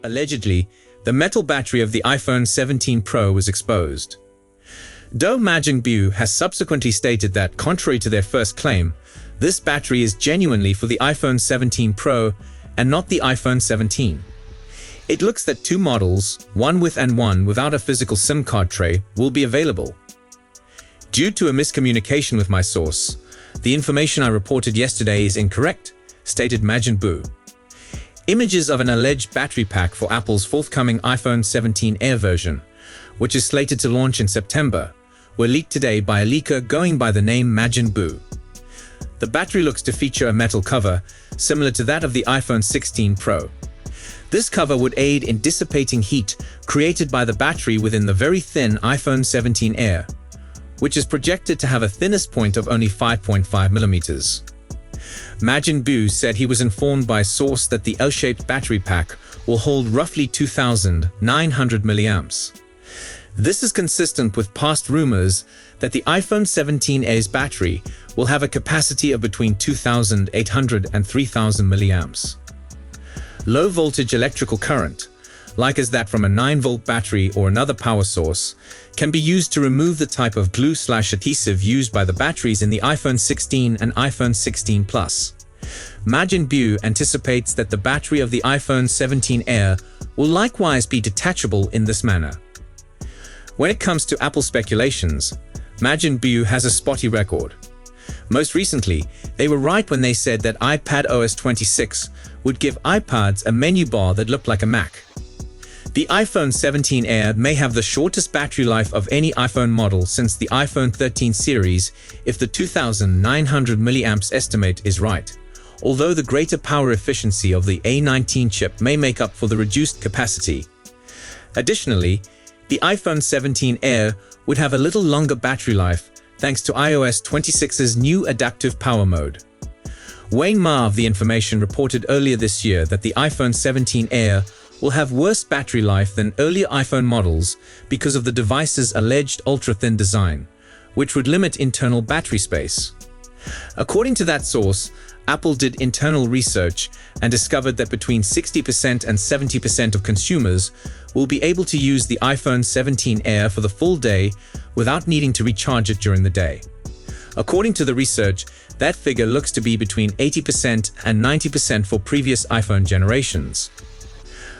Allegedly, the metal battery of the iPhone 17 Pro was exposed. Though Majin has subsequently stated that, contrary to their first claim, this battery is genuinely for the iPhone 17 Pro and not the iPhone 17. It looks that two models, one with and one without a physical SIM card tray, will be available. Due to a miscommunication with my source, the information I reported yesterday is incorrect, stated Majin. Images of an alleged battery pack for Apple's forthcoming iPhone 17 Air version, which is slated to launch in September, were leaked today by a leaker going by the name Majin. The battery looks to feature a metal cover, similar to that of the iPhone 16 Pro. This cover would aid in dissipating heat created by the battery within the very thin iPhone 17 Air, which is projected to have a thinnest point of only 5.5 millimeters. Majin said he was informed by a source that the L-shaped battery pack will hold roughly 2,900 milliamps. This is consistent with past rumors that the iPhone 17 Air's battery will have a capacity of between 2,800 and 3,000 milliamps. Low-voltage electrical current, like as that from a 9-volt battery or another power source, can be used to remove the type of glue/adhesive used by the batteries in the iPhone 16 and iPhone 16 Plus. Majin anticipates that the battery of the iPhone 17 Air will likewise be detachable in this manner. When it comes to Apple speculations, Majin has a spotty record. Most recently, they were right when they said that iPadOS 26 would give iPads a menu bar that looked like a Mac. The iPhone 17 Air may have the shortest battery life of any iPhone model since the iPhone 13 series if the 2,900 milliamps estimate is right, although the greater power efficiency of the A19 chip may make up for the reduced capacity. Additionally, the iPhone 17 Air would have a little longer battery life thanks to iOS 26's new adaptive power mode. Wayne Ma of The Information reported earlier this year that the iPhone 17 Air will have worse battery life than earlier iPhone models because of the device's alleged ultra-thin design, which would limit internal battery space. According to that source, Apple did internal research and discovered that between 60% and 70% of consumers will be able to use the iPhone 17 Air for the full day without needing to recharge it during the day. According to the research, that figure looks to be between 80% and 90% for previous iPhone generations.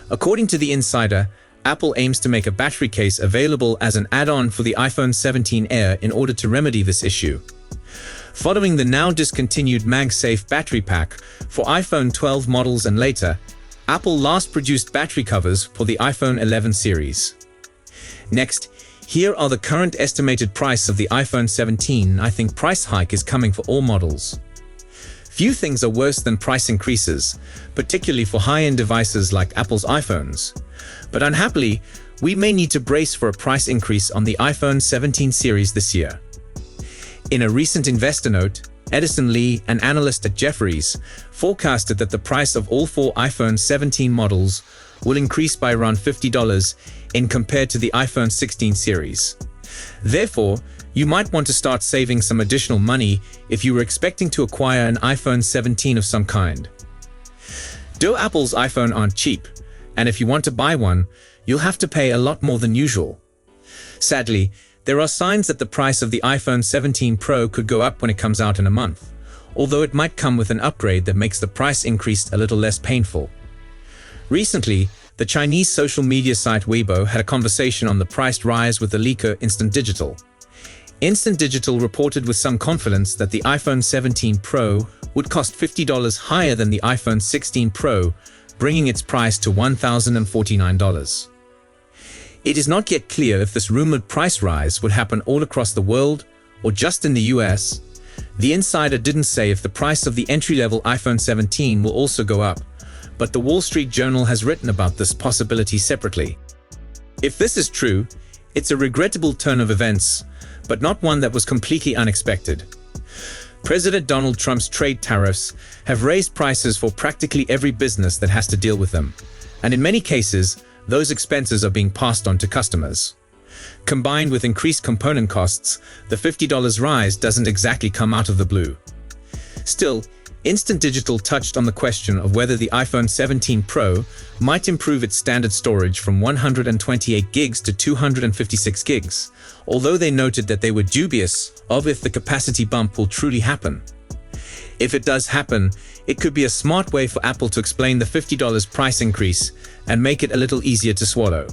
According to The Insider, Apple aims to make a battery case available as an add-on for the iPhone 17 Air in order to remedy this issue. Following the now discontinued MagSafe battery pack for iPhone 12 models and later, Apple last produced battery covers for the iPhone 11 series. Next, here are the current estimated price of the iPhone 17. I think price hike is coming for all models. Few things are worse than price increases, particularly for high-end devices like Apple's iPhones. But unhappily, we may need to brace for a price increase on the iPhone 17 series this year. In a recent investor note, Edison Lee, an analyst at Jefferies, forecasted that the price of all four iPhone 17 models will increase by around $50 in compared to the iPhone 16 series. Therefore, you might want to start saving some additional money if you were expecting to acquire an iPhone 17 of some kind. Though Apple's iPhone aren't cheap, and if you want to buy one, you'll have to pay a lot more than usual. Sadly, there are signs that the price of the iPhone 17 Pro could go up when it comes out in a month, although it might come with an upgrade that makes the price increase a little less painful. Recently, the Chinese social media site Weibo had a conversation on the price rise with the leaker Instant Digital. Instant Digital reported with some confidence that the iPhone 17 Pro would cost $50 higher than the iPhone 16 Pro, bringing its price to $1,049. It is not yet clear if this rumored price rise would happen all across the world or just in the US. The insider didn't say if the price of the entry-level iPhone 17 will also go up, but the Wall Street Journal has written about this possibility separately. If this is true, it's a regrettable turn of events, but not one that was completely unexpected. President Donald Trump's trade tariffs have raised prices for practically every business that has to deal with them, and in many cases, those expenses are being passed on to customers. Combined with increased component costs, the $50 rise doesn't exactly come out of the blue. Still, Instant Digital touched on the question of whether the iPhone 17 Pro might improve its standard storage from 128 gigs to 256 gigs, although they noted that they were dubious of if the capacity bump will truly happen. If it does happen, it could be a smart way for Apple to explain the $50 price increase and make it a little easier to swallow.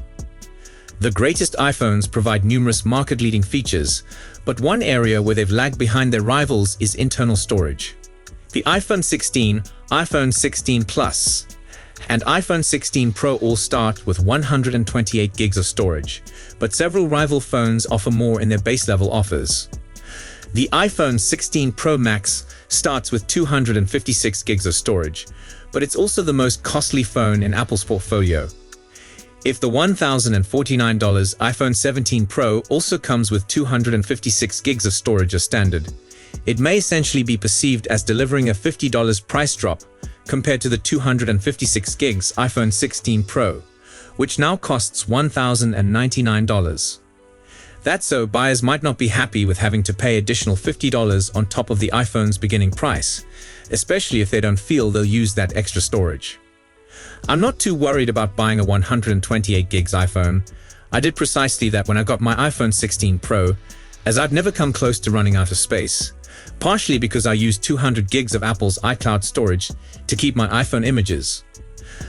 The greatest iPhones provide numerous market-leading features, but one area where they've lagged behind their rivals is internal storage. The iPhone 16, iPhone 16 Plus, and iPhone 16 Pro all start with 128 gigs of storage, but several rival phones offer more in their base-level offers. The iPhone 16 Pro Max starts with 256 gigs of storage, but it's also the most costly phone in Apple's portfolio. If the $1,049 iPhone 17 Pro also comes with 256 gigs of storage as standard, it may essentially be perceived as delivering a $50 price drop compared to the 256 gigs iPhone 16 Pro, which now costs $1,099. That's so buyers might not be happy with having to pay additional $50 on top of the iPhone's beginning price, especially if they don't feel they'll use that extra storage. I'm not too worried about buying a 128 gigs iPhone. I did precisely that when I got my iPhone 16 Pro, as I've never come close to running out of space, partially because I use 200 gigs of Apple's iCloud storage to keep my iPhone images.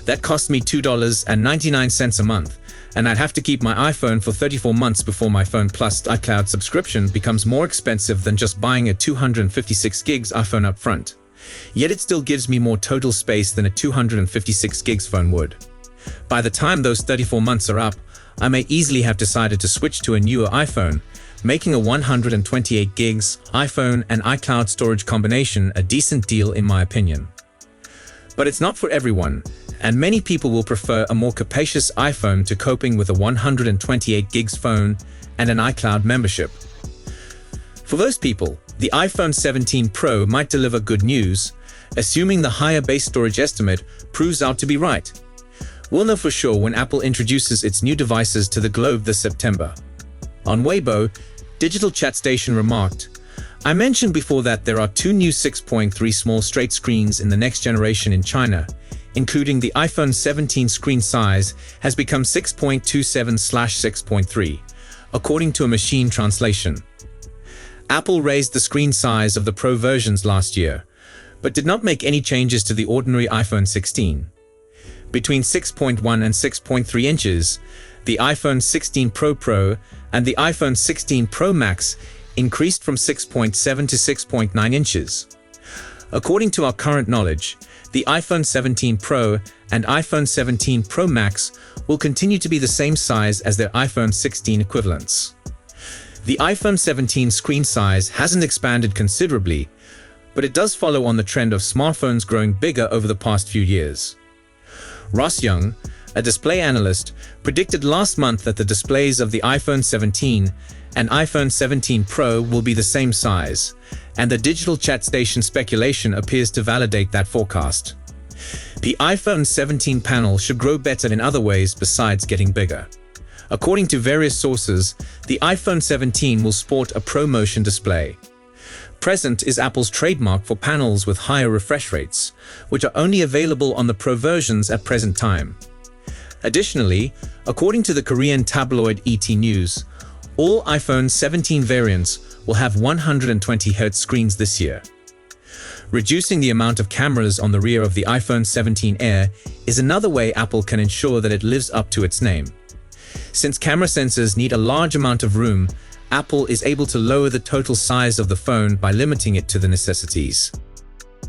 That cost me $2.99 a month, and I'd have to keep my iPhone for 34 months before my Phone Plus iCloud subscription becomes more expensive than just buying a 256 gigs iPhone up front. Yet it still gives me more total space than a 256 gigs phone would. By the time those 34 months are up, I may easily have decided to switch to a newer iPhone, making a 128 gigs iPhone and iCloud storage combination a decent deal in my opinion. But it's not for everyone, and many people will prefer a more capacious iPhone to coping with a 128 gigs phone and an iCloud membership. For those people, the iPhone 17 Pro might deliver good news, assuming the higher base storage estimate proves out to be right. We'll know for sure when Apple introduces its new devices to the globe this September. On Weibo, Digital Chat Station remarked, "I mentioned before that there are two new 6.3 small straight screens in the next generation in China, including the iPhone 17 screen size has become 6.27/6.3, according to a machine translation. Apple raised the screen size of the Pro versions last year, but did not make any changes to the ordinary iPhone 16. Between 6.1 and 6.3 inches, the iPhone 16 Pro and the iPhone 16 Pro Max increased from 6.7 to 6.9 inches. According to our current knowledge, the iPhone 17 Pro and iPhone 17 Pro Max will continue to be the same size as their iPhone 16 equivalents. The iPhone 17 screen size hasn't expanded considerably, but it does follow on the trend of smartphones growing bigger over the past few years. Ross Young, a display analyst, predicted last month that the displays of the iPhone 17 and iPhone 17 Pro will be the same size, and the Digital Chat Station speculation appears to validate that forecast. The iPhone 17 panel should grow better in other ways besides getting bigger. According to various sources, the iPhone 17 will sport a ProMotion display. Present is Apple's trademark for panels with higher refresh rates, which are only available on the Pro versions at present time. Additionally, according to the Korean tabloid ET News, all iPhone 17 variants will have 120Hz screens this year. Reducing the amount of cameras on the rear of the iPhone 17 Air is another way Apple can ensure that it lives up to its name. Since camera sensors need a large amount of room, Apple is able to lower the total size of the phone by limiting it to the necessities.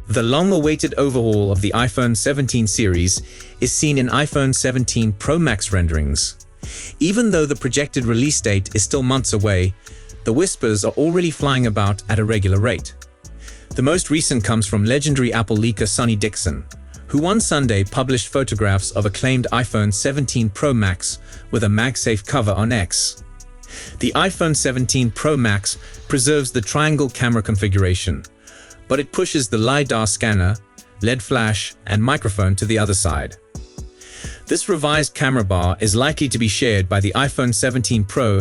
The long-awaited overhaul of the iPhone 17 series is seen in iPhone 17 Pro Max renderings. Even though the projected release date is still months away, the whispers are already flying about at a regular rate. The most recent comes from legendary Apple leaker Sonny Dixon, who on Sunday published photographs of acclaimed iPhone 17 Pro Max with a MagSafe cover on X. The iPhone 17 Pro Max preserves the triangle camera configuration, but it pushes the LiDAR scanner, LED flash, and microphone to the other side. This revised camera bar is likely to be shared by the iPhone 17 Pro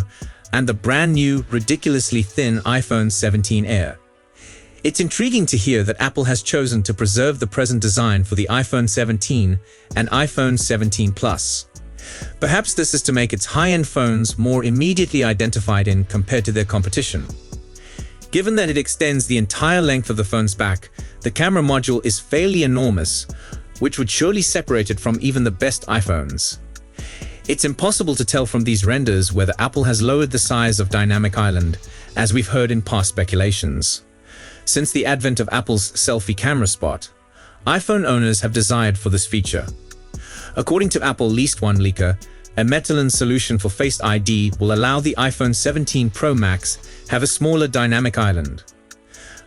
and the brand new, ridiculously thin iPhone 17 Air. It's intriguing to hear that Apple has chosen to preserve the present design for the iPhone 17 and iPhone 17 Plus. Perhaps this is to make its high-end phones more immediately identified in compared to their competition. Given that it extends the entire length of the phone's back, the camera module is fairly enormous, which would surely separate it from even the best iPhones. It's impossible to tell from these renders whether Apple has lowered the size of Dynamic Island, as we've heard in past speculations. Since the advent of Apple's selfie camera spot, iPhone owners have desired for this feature. According to Apple Least One leaker, a Metalin solution for Face ID will allow the iPhone 17 Pro Max have a smaller dynamic island.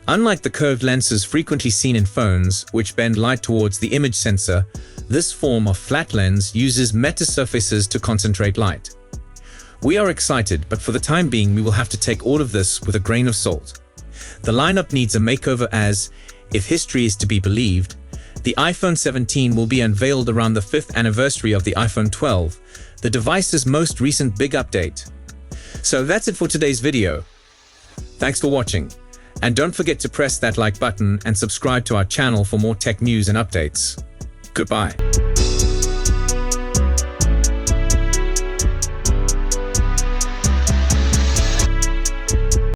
Unlike the curved lenses frequently seen in phones, which bend light towards the image sensor, this form of flat lens uses metasurfaces to concentrate light. We are excited, but for the time being we will have to take all of this with a grain of salt. The lineup needs a makeover as, if history is to be believed, the iPhone 17 will be unveiled around the 5th anniversary of the iPhone 12, the device's most recent big update. So that's it for today's video. Thanks for watching, and don't forget to press that like button and subscribe to our channel for more tech news and updates. Goodbye.